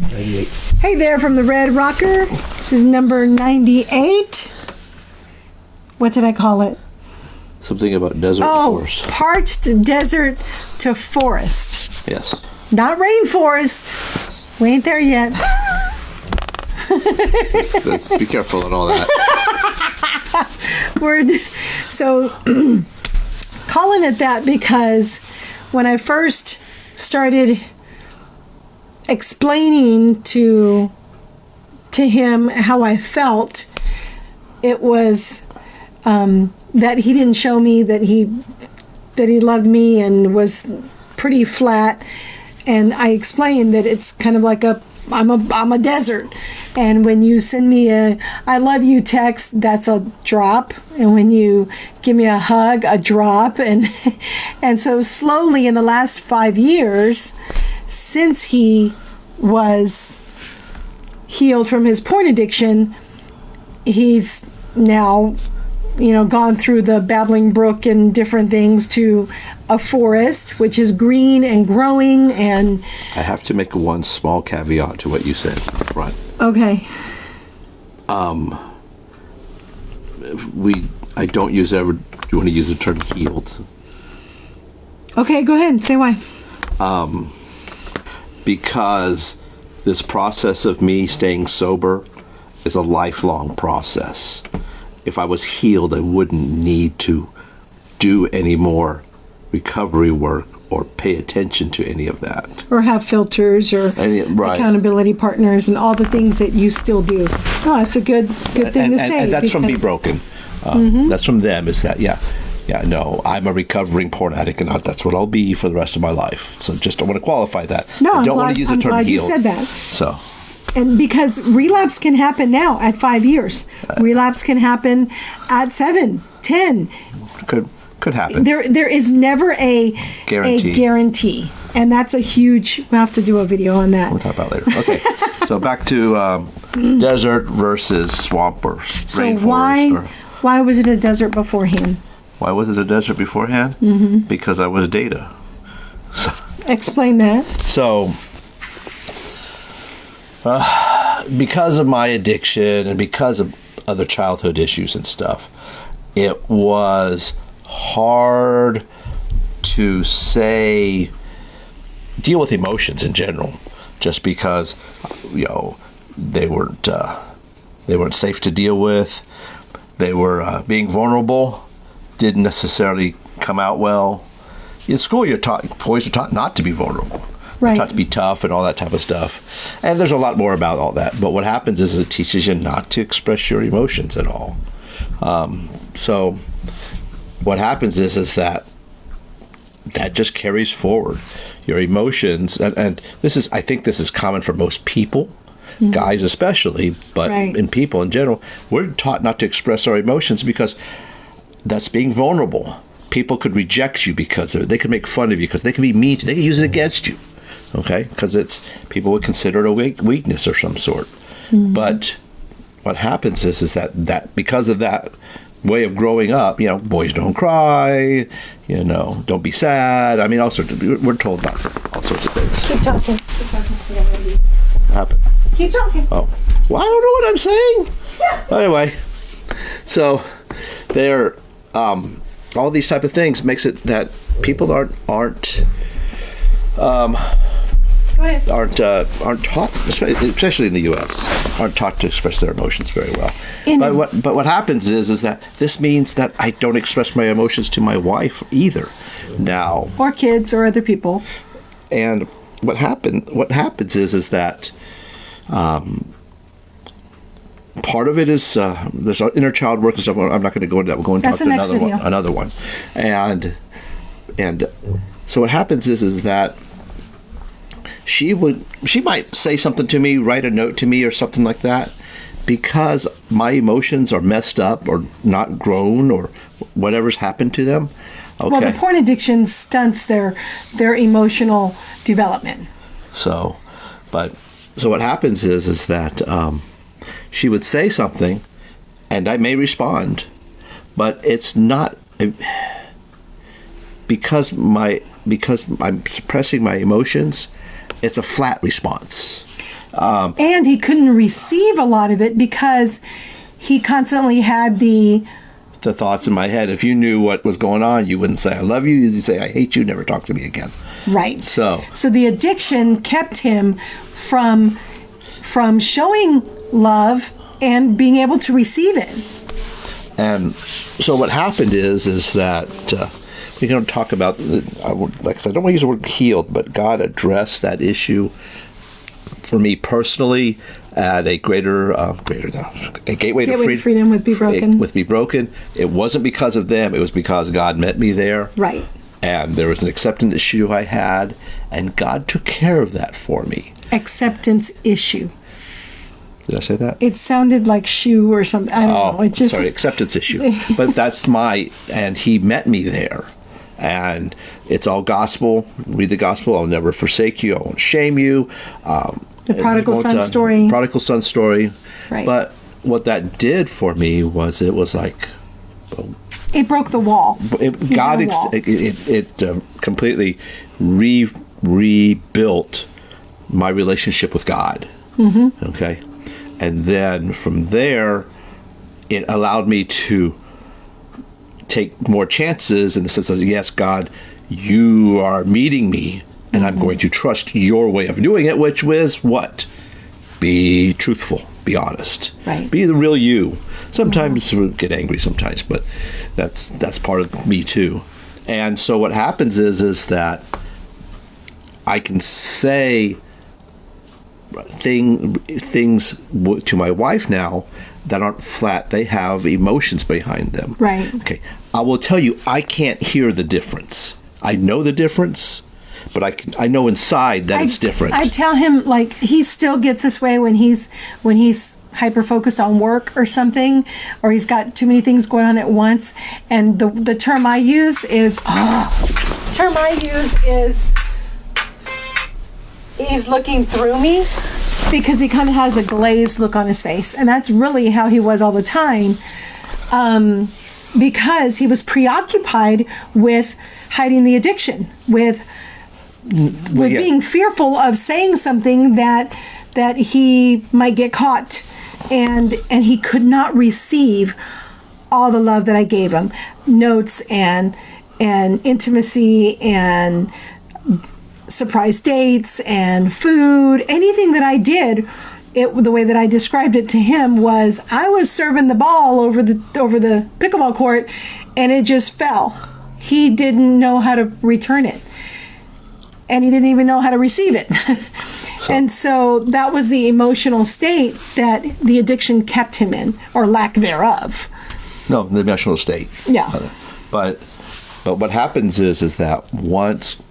98. Hey there from the Red Rocker. This is number 98. What did I call it? Something about desert to forest. Parched desert to forest. Yes. Not rainforest. We ain't there yet. Let's be careful and all that. So, calling it that because when I first started explaining to him how I felt, it was that he didn't show me that he loved me and was pretty flat. And I explained that it's kind of like I'm a desert, and when you send me a "I love you" text, that's a drop, and when you give me a hug, a drop, and so slowly in the last 5 years, since he was healed from his porn addiction, he's now, gone through the babbling brook and different things to a forest, which is green and growing. And I have to make one small caveat to what you said up front. Okay. I don't use ever. Do you want to use the term healed? Okay, go ahead and say why. Because this process of me staying sober is a lifelong process. If I was healed, I wouldn't need to do any more recovery work or pay attention to any of that. Or have filters or accountability partners and all the things that you still do. Oh, that's a good thing to say. And that's from Be Broken. That's from them, is that, no, I'm a recovering porn addict, and that's what I'll be for the rest of my life. So just I want to qualify that. No, I don't want to use the term glad healed. You said that. So. And because relapse can happen now at 5 years. Relapse can happen at 7, 10. Could happen. There is never a guarantee. And that's a huge, we'll have to do a video on that. We'll talk about it later. Okay. So back to desert versus swamp or rainforest. So why was it a desert beforehand? Why was it a desert beforehand? Mm-hmm. Because I was data. So, explain that. So, because of my addiction and because of other childhood issues and stuff, it was hard to deal with emotions in general, just because they weren't safe to deal with. They were being vulnerable, didn't necessarily come out well. In school, boys are taught not to be vulnerable. Right. Taught to be tough and all that type of stuff. And there's a lot more about all that. But what happens is it teaches you not to express your emotions at all. So what happens is that just carries forward. Your emotions, and I think this is common for most people, guys especially, but in people in general, we're taught not to express our emotions because that's being vulnerable. People could reject you because they could make fun of you, because they could be mean to you. They could use it against you. Okay, because people would consider it a weakness or some sort. Mm-hmm. But what happens is that because of that way of growing up, boys don't cry, don't be sad. I mean, we're told about all sorts of things. Keep talking. What happened? Keep talking. Oh, well, I don't know what I'm saying. Anyway, so they're all these type of things makes it that people aren't taught, especially in the U.S., aren't taught to express their emotions very well. But what happens is that this means that I don't express my emotions to my wife either now, or kids or other people. And what happens is that part of it is there's inner child work and stuff. I'm not going to go into that. We're going to talk to another one, and so what happens is that she might say something to me, write a note to me or something like that, because my emotions are messed up or not grown or whatever's happened to them. Okay. Well, the porn addiction stunts their emotional development. So what happens is that she would say something, and I may respond, but it's not because I'm suppressing my emotions. It's a flat response. And he couldn't receive a lot of it because he constantly had the thoughts in my head. If you knew what was going on, you wouldn't say I love you. You'd say I hate you. Never talk to me again. right. So the addiction kept him from showing love and being able to receive it. And so what happened is that we're going to talk about, like I said, I don't want to use the word healed, but God addressed that issue for me personally at a gateway to freedom with Be Broken. With Be Broken. It wasn't because of them. It was because God met me there. Right. And there was an acceptance issue I had, and God took care of that for me. Acceptance issue. Did I say that? It sounded like shoe or something. I don't know. It just, sorry, acceptance issue. But that's and he met me there. And it's all gospel. Read the gospel. I'll never forsake you. I won't shame you. The prodigal son story. Prodigal son story. Right. But what that did for me was it was like... It broke the wall. It completely rebuilt my relationship with God. Mm-hmm. Okay? And then from there, it allowed me to take more chances in the sense of, yes, God, you are meeting me, and I'm going to trust your way of doing it, which was what? Be truthful, be honest, right. Be the real you. Sometimes we get angry sometimes, but that's part of me too. And so what happens is that I can say things to my wife now that aren't flat. They have emotions behind them. Right. Okay. I will tell you, I can't hear the difference. I know the difference, but I know inside that it's different. I tell him, like, he still gets this way when he's hyper focused on work or something, or he's got too many things going on at once. And the term I use is he's looking through me, because he kind of has a glazed look on his face. And that's really how he was all the time, because he was preoccupied with hiding the addiction, with being fearful of saying something that he might get caught, and he could not receive all the love that I gave him, notes and intimacy and surprise dates and food. Anything that I did, the way that I described it to him was I was serving the ball over the pickleball court, and it just fell. He didn't know how to return it, and he didn't even know how to receive it. And so that was the emotional state that the addiction kept him in, or lack thereof. No, the emotional state. Yeah. But what happens is that once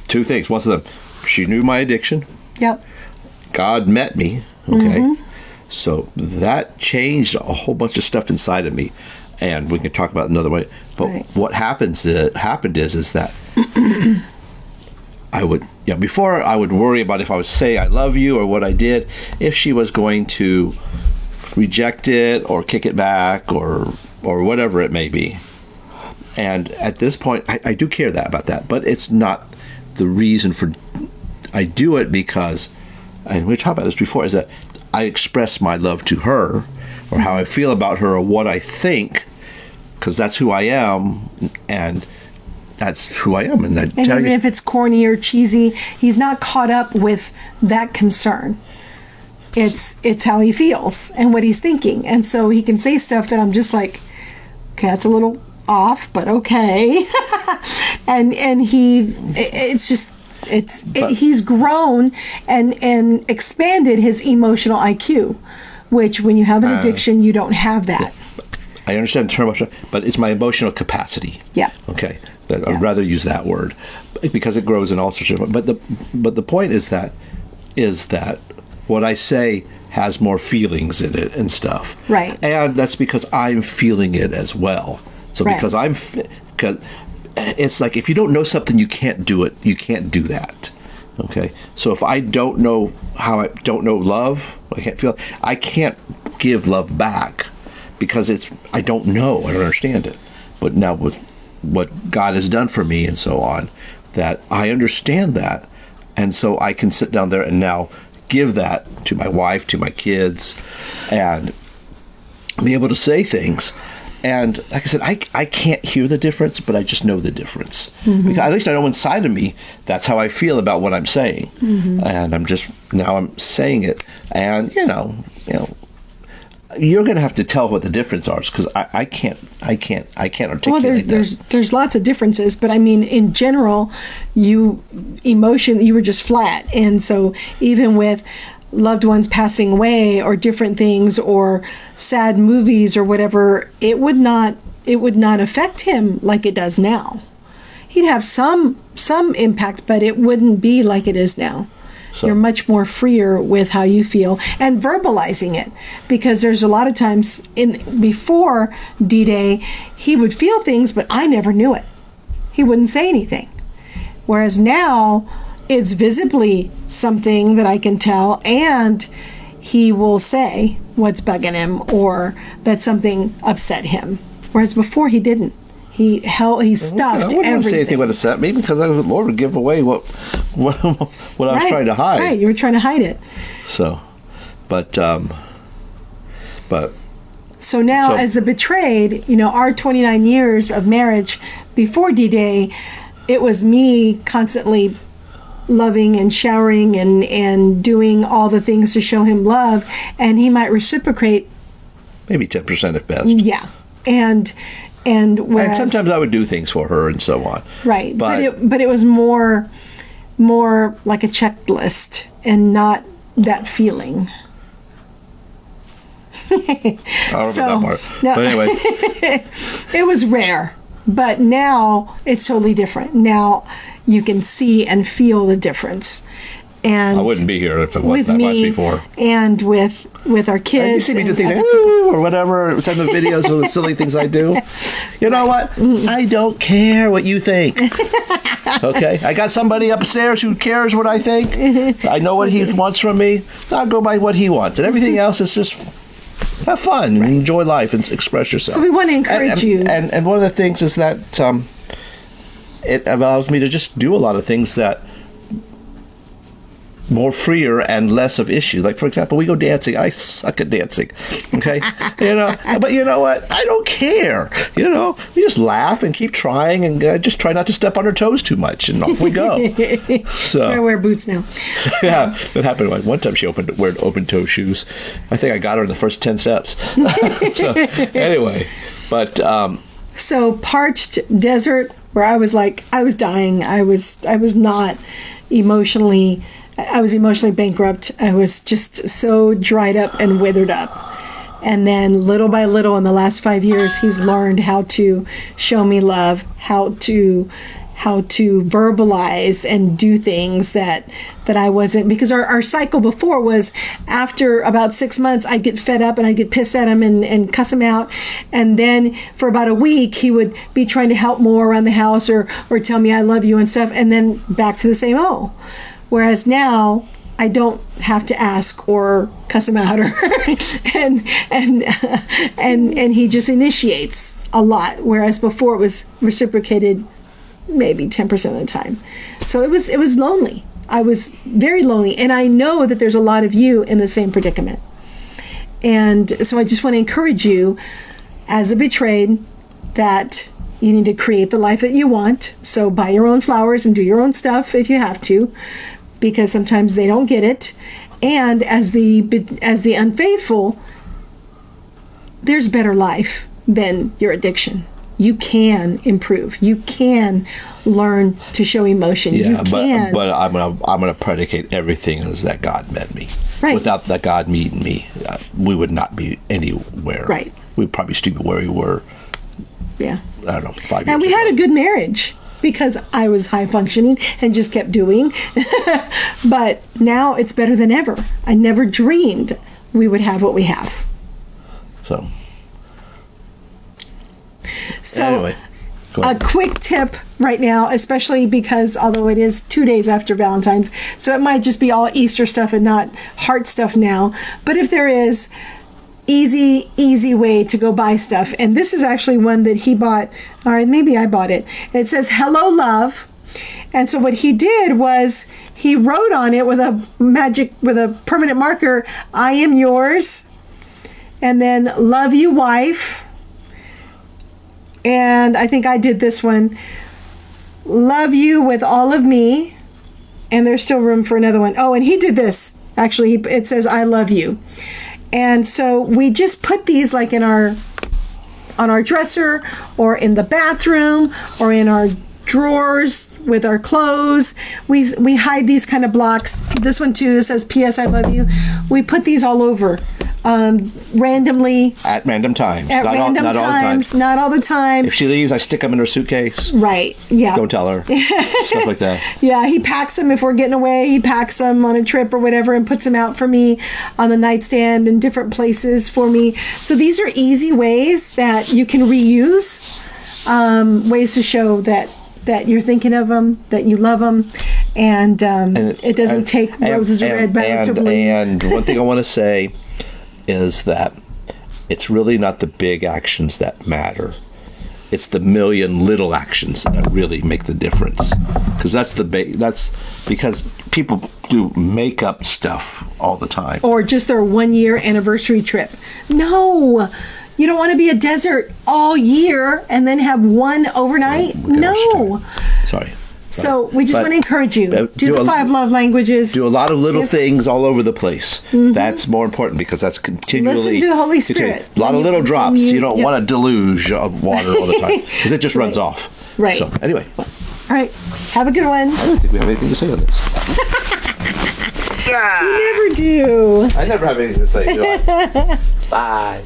two things. One of them, she knew my addiction. Yep. God met me. Okay. Mm-hmm. So that changed a whole bunch of stuff inside of me, and we can talk about it another way. But right. What happened is that before I would worry about if I would say I love you or what I did, if she was going to reject it or kick it back or whatever it may be. And at this point, I do care about that, but it's not the reason for. I do it because, and we talked about this before, is that I express my love to her, or how I feel about her, or what I think, because that's who I am, and that's who I am. And even if it's corny or cheesy, he's not caught up with that concern. It's how he feels and what he's thinking, and so he can say stuff that I'm just like, okay, that's a little off, but okay. and he's grown and expanded his emotional IQ, which when you have an addiction, you don't have that. I understand the term, but it's my emotional capacity. Yeah. Okay. I'd rather use that word because it grows in all sorts of. But the point is that what I say has more feelings in it and stuff. Right. And that's because I'm feeling it as well. So right. because it's like if you don't know something, you can't do it. You can't do that. Okay. So if I don't know I don't know love, I can't give love back because I don't know. I don't understand it. But now with what God has done for me and so on, that I understand that, And so I can sit down there and now give that to my wife, to my kids, and be able to say things. And like I said, I can't hear the difference, but I just know the difference. Because at least I know inside of me, that's how I feel about what I'm saying. And I'm saying it. And, you're going to have to tell what the difference are, because I can't articulate that. There's lots of differences, but I mean, in general, you were just flat. And so even with loved ones passing away or different things or sad movies or whatever, it would not affect him like it does now. He'd have some impact, but it wouldn't be like it is now. So you're much more freer with how you feel and verbalizing it, because there's a lot of times before D-Day, he would feel things, but I never knew it. He wouldn't say anything. Whereas now it's visibly something that I can tell, and he will say what's bugging him or that something upset him. Whereas before he didn't. He stuffed everything. I wouldn't say anything would upset me, because the Lord would give away what I was trying to hide. Right, you were trying to hide it. So, but so now, as the betrayed, our 29 years of marriage before D-Day, it was me constantly loving and showering and doing all the things to show him love, and he might reciprocate. Like 10% at best. Yeah, and sometimes I would do things for her and so on. Right, but it was more like a checklist and not that feeling. I don't remember that part. No. But anyway. It was rare, but now it's totally different. Now you can see and feel the difference. And I wouldn't be here if it wasn't that much before. And with our kids. And you see me do things or whatever, send the videos of the silly things I do. You know what? I don't care what you think. Okay? I got somebody upstairs who cares what I think. I know what he wants from me. I'll go by what he wants. And everything else is just have fun and enjoy life and express yourself. So we want to encourage you. And one of the things is that it allows me to just do a lot of things that more freer and less of issue. Like, for example, we go dancing. I suck at dancing. Okay? But you know what? I don't care. We just laugh and keep trying and just try not to step on her toes too much, and off we go. So I wear boots now. Yeah, that happened one time. She wear open-toe shoes. I think I got her in the first 10 steps. So anyway, but so parched desert, where I was dying. I was not emotionally. I was emotionally bankrupt. I was just so dried up and withered up. And then little by little in the last 5 years, he's learned how to show me love, how to verbalize and do things that I wasn't, because our cycle before was after about 6 months, I'd get fed up and I'd get pissed at him and cuss him out. And then for about a week, he would be trying to help more around the house or tell me I love you and stuff. And then back to the same old. Whereas now I don't have to ask or cuss him out or and he just initiates a lot. Whereas before it was reciprocated maybe 10% of the time. So it was lonely. I was very lonely, and I know that there's a lot of you in the same predicament. And so I just want to encourage you as a betrayed that you need to create the life that you want. So buy your own flowers and do your own stuff if you have to, because sometimes they don't get it. And as the unfaithful, there's better life than your addiction. You can improve. You can learn to show emotion. Yeah, you can. But I'm gonna predicate everything as that God met me. Right. Without that God meeting me, we would not be anywhere. Right. We'd probably still be where we were. Yeah. I don't know, 5 years And we ago. had a good marriage because I was high functioning and just kept doing. But now it's better than ever. I never dreamed we would have what we have. So anyway, a quick tip right now, especially because although it is 2 days after Valentine's, so it might just be all Easter stuff and not heart stuff now. But if there is easy way to go buy stuff, and this is actually one that he bought, or maybe I bought it. It says, "Hello, love." And so what he did was he wrote on it with a permanent marker, I am yours, and then love you, wife. And I think I did this one, love you with all of me. And there's still room for another one. Oh, and he did this. Actually, it says, I love you. And so we just put these like on our dresser or in the bathroom or in our drawers with our clothes. We hide these kind of blocks. This one too, this says P.S. I love you. We put these all over randomly. At random times. Not all the time. If she leaves, I stick them in her suitcase. Right, yeah. Don't tell her. Stuff like that. Yeah, he packs them if we're getting away. He packs them on a trip or whatever and puts them out for me on the nightstand in different places for me. So these are easy ways that you can reuse, ways to show that you're thinking of them, that you love them, and it doesn't take roses are red, violets are blue. And one thing I want to say is that it's really not the big actions that matter. It's the million little actions that really make the difference. Because that's because people do make up stuff all the time. Or just their 1 year anniversary trip. No. You don't want to be a desert all year and then have one overnight? No. Sorry. So we just want to encourage you. Do the 5 love languages. Do a lot of little things all over the place. Mm-hmm. That's more important because that's continually... Listen to the Holy Spirit. A lot of little drops. You don't want a deluge of water all the time because it just runs off. Right. So anyway. All right. Have a good one. I don't think we have anything to say on this. You never do. I never have anything to say, do I? Bye.